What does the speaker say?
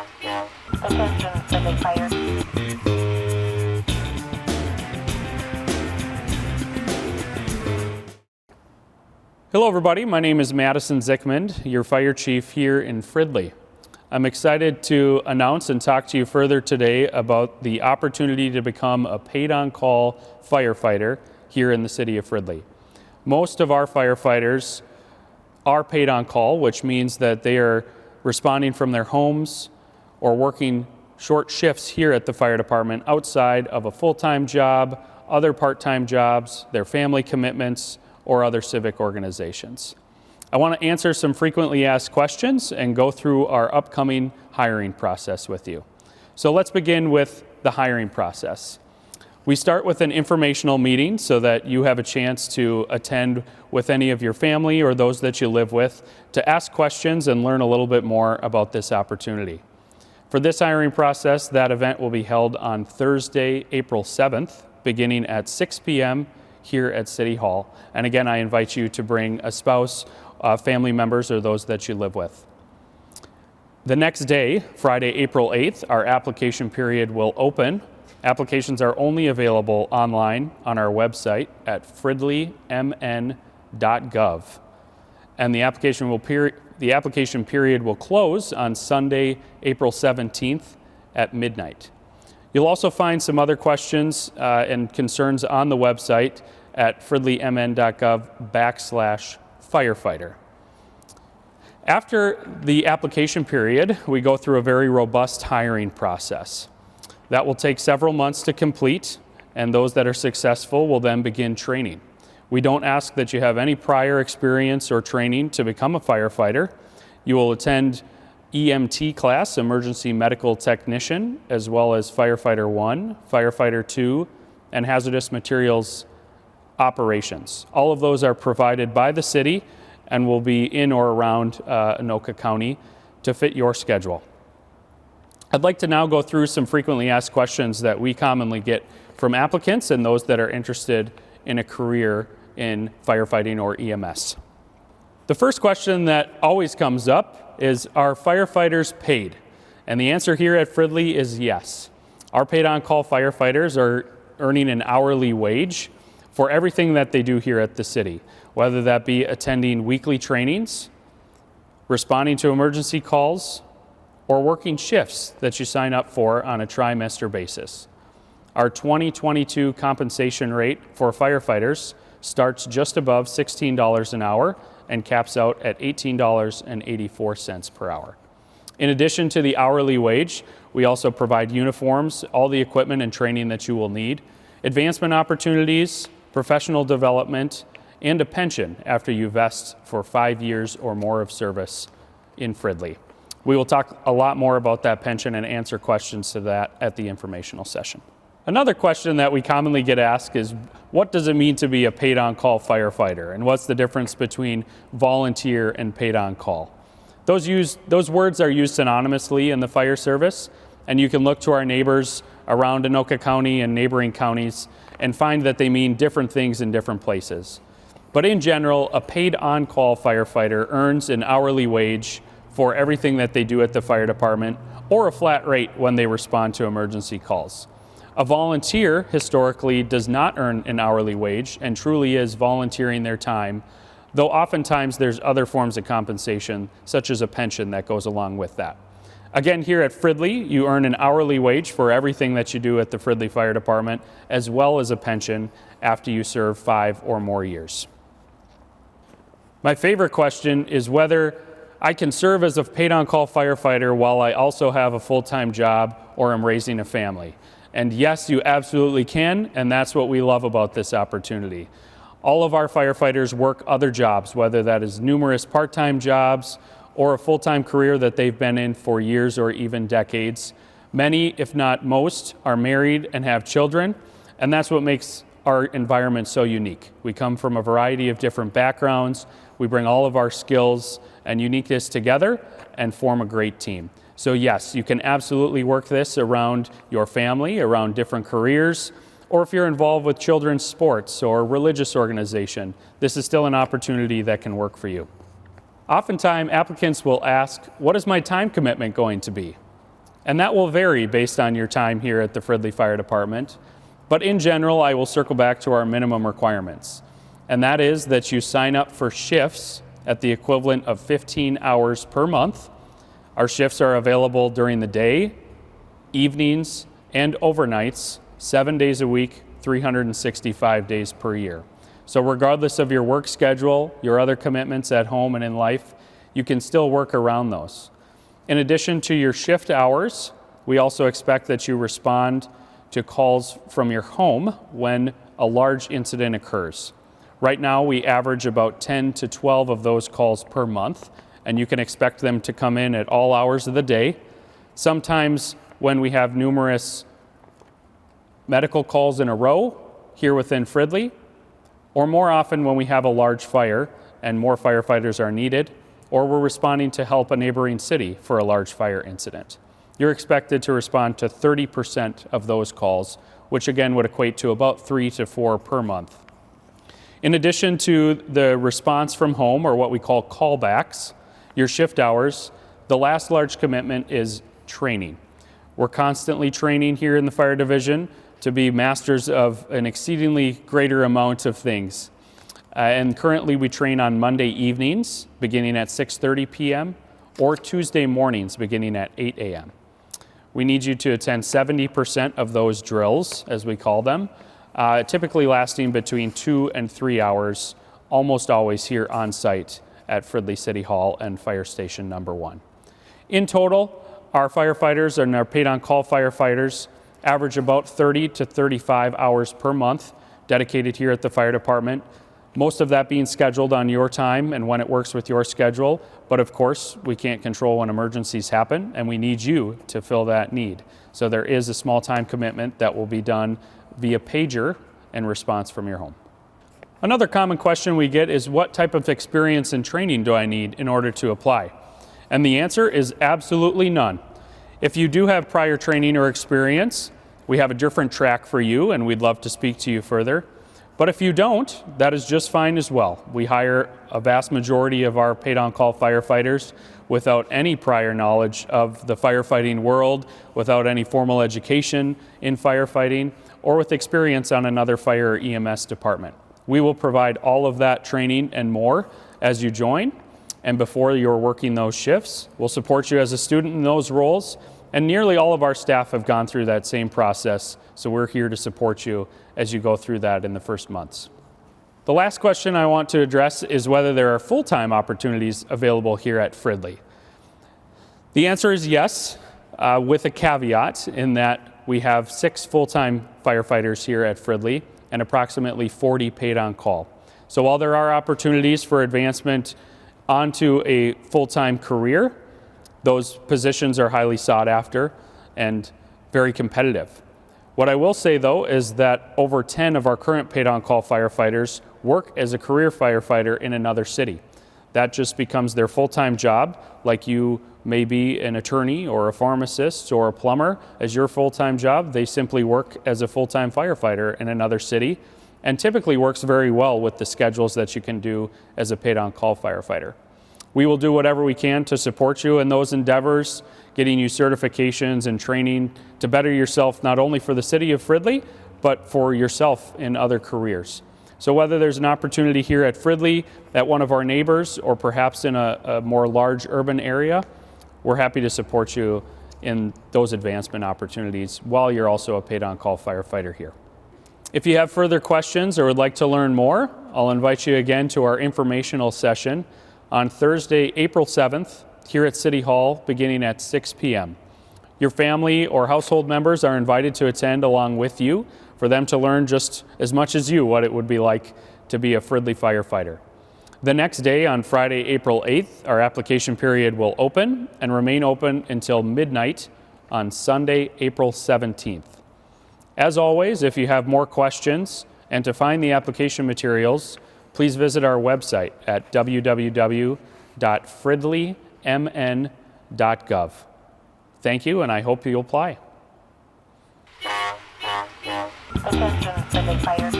Attention, Fridley Fire. Hello everybody, my name is Madison Zickmund, your fire chief here in Fridley. I'm excited to announce and talk to you further today about the opportunity to become a paid-on-call firefighter here in the city of Fridley. Most of our firefighters are paid on call, which means that they are responding from their homes or working short shifts here at the fire department outside of a full-time job, other part-time jobs, their family commitments, or other civic organizations. I want to answer some frequently asked questions and go through our upcoming hiring process with you. So let's begin with the hiring process. We start with an informational meeting so that you have a chance to attend with any of your family or those that you live with to ask questions and learn a little bit more about this opportunity. For this hiring process, that event will be held on Thursday, April 7th, beginning at 6 p.m. here at City Hall. And again, I invite you to bring a spouse, family members, or those that you live with. The next day, Friday, April 8th, our application period will open. Applications are only available online on our website at fridleymn.gov. And the application period will close on Sunday, April 17th at midnight. You'll also find some other questions and concerns on the website at fridleymn.gov/firefighter. After the application period, we go through a very robust hiring process. That will take several months to complete, and those that are successful will then begin training. We don't ask that you have any prior experience or training to become a firefighter. You will attend EMT class, Emergency Medical Technician, as well as Firefighter 1, Firefighter 2, and Hazardous Materials Operations. All of those are provided by the city and will be in or around Anoka County to fit your schedule. I'd like to now go through some frequently asked questions that we commonly get from applicants and those that are interested in a career in firefighting or EMS. The first question that always comes up is, are firefighters paid? And the answer here at Fridley is yes. Our paid-on-call firefighters are earning an hourly wage for everything that they do here at the city, whether that be attending weekly trainings, responding to emergency calls, or working shifts that you sign up for on a trimester basis. Our 2022 compensation rate for firefighters starts just above $16 an hour and caps out at $18.84 per hour. In addition to the hourly wage, we also provide uniforms, all the equipment and training that you will need, advancement opportunities, professional development, and a pension after you vest for 5 years or more of service in Fridley. We will talk a lot more about that pension and answer questions to that at the informational session. Another question that we commonly get asked is, what does it mean to be a paid-on-call firefighter? And what's the difference between volunteer and paid-on-call? Those words are used synonymously in the fire service, and you can look to our neighbors around Anoka County and neighboring counties and find that they mean different things in different places. But in general, a paid-on-call firefighter earns an hourly wage for everything that they do at the fire department, or a flat rate when they respond to emergency calls. A volunteer historically does not earn an hourly wage and truly is volunteering their time, though oftentimes there's other forms of compensation, such as a pension that goes along with that. Again, here at Fridley, you earn an hourly wage for everything that you do at the Fridley Fire Department, as well as a pension after you serve 5 or more years. My favorite question is whether I can serve as a paid-on-call firefighter while I also have a full-time job or am raising a family. And yes, you absolutely can, and that's what we love about this opportunity. All of our firefighters work other jobs, whether that is numerous part-time jobs or a full-time career that they've been in for years or even decades. Many, if not most, are married and have children, and that's what makes our environment so unique. We come from a variety of different backgrounds. We bring all of our skills and uniqueness together and form a great team. So yes, you can absolutely work this around your family, around different careers, or if you're involved with children's sports or religious organization, this is still an opportunity that can work for you. Oftentimes, applicants will ask, what is my time commitment going to be? And that will vary based on your time here at the Fridley Fire Department. But in general, I will circle back to our minimum requirements. And that is that you sign up for shifts at the equivalent of 15 hours per month. Our shifts are available during the day, evenings, and overnights, 7 days a week, 365 days per year. So regardless of your work schedule, your other commitments at home and in life, you can still work around those. In addition to your shift hours, we also expect that you respond to calls from your home when a large incident occurs. Right now, we average about 10 to 12 of those calls per month, and you can expect them to come in at all hours of the day. Sometimes when we have numerous medical calls in a row here within Fridley, or more often when we have a large fire and more firefighters are needed, or we're responding to help a neighboring city for a large fire incident. You're expected to respond to 30% of those calls, which again would equate to about 3 to 4 per month. In addition to the response from home, or what we call callbacks, your shift hours, the last large commitment is training. We're constantly training here in the fire division to be masters of an exceedingly greater amount of things. And currently we train on Monday evenings beginning at 6:30 p.m. or Tuesday mornings beginning at 8 a.m. We need you to attend 70% of those drills, as we call them, typically lasting between 2 and 3 hours, almost always here on site at Fridley City Hall and Fire Station number 1. In total, our firefighters and our paid-on-call firefighters average about 30 to 35 hours per month dedicated here at the fire department. Most of that being scheduled on your time and when it works with your schedule. But of course, we can't control when emergencies happen, and we need you to fill that need. So there is a small time commitment that will be done via pager in response from your home. Another common question we get is, what type of experience and training do I need in order to apply? And the answer is absolutely none. If you do have prior training or experience, we have a different track for you, and we'd love to speak to you further. But if you don't, that is just fine as well. We hire a vast majority of our paid-on-call firefighters without any prior knowledge of the firefighting world, without any formal education in firefighting, or with experience on another fire or EMS department. We will provide all of that training and more as you join, and before you're working those shifts. We'll support you as a student in those roles, and nearly all of our staff have gone through that same process, so we're here to support you as you go through that in the first months. The last question I want to address is whether there are full-time opportunities available here at Fridley. The answer is yes, with a caveat in that we have 6 full-time firefighters here at Fridley and approximately 40 paid on call. So while there are opportunities for advancement onto a full-time career, those positions are highly sought after and very competitive. What I will say though is that over 10 of our current paid on call firefighters work as a career firefighter in another city. That just becomes their full-time job, like you may be an attorney or a pharmacist or a plumber as your full-time job. They simply work as a full-time firefighter in another city, and typically works very well with the schedules that you can do as a paid-on-call firefighter. We will do whatever we can to support you in those endeavors, getting you certifications and training to better yourself not only for the city of Fridley, but for yourself in other careers. So whether there's an opportunity here at Fridley, at one of our neighbors, or perhaps in a more large urban area, we're happy to support you in those advancement opportunities while you're also a paid-on-call firefighter here. If you have further questions or would like to learn more, I'll invite you again to our informational session on Thursday, April 7th, here at City Hall, beginning at 6 p.m. Your family or household members are invited to attend along with you for them to learn just as much as you what it would be like to be a Fridley firefighter. The next day, on Friday, April 8th, our application period will open and remain open until midnight on Sunday, April 17th. As always, if you have more questions and to find the application materials, please visit our website at www.fridleymn.gov. Thank you, and I hope you apply. Attention, Fridley Fire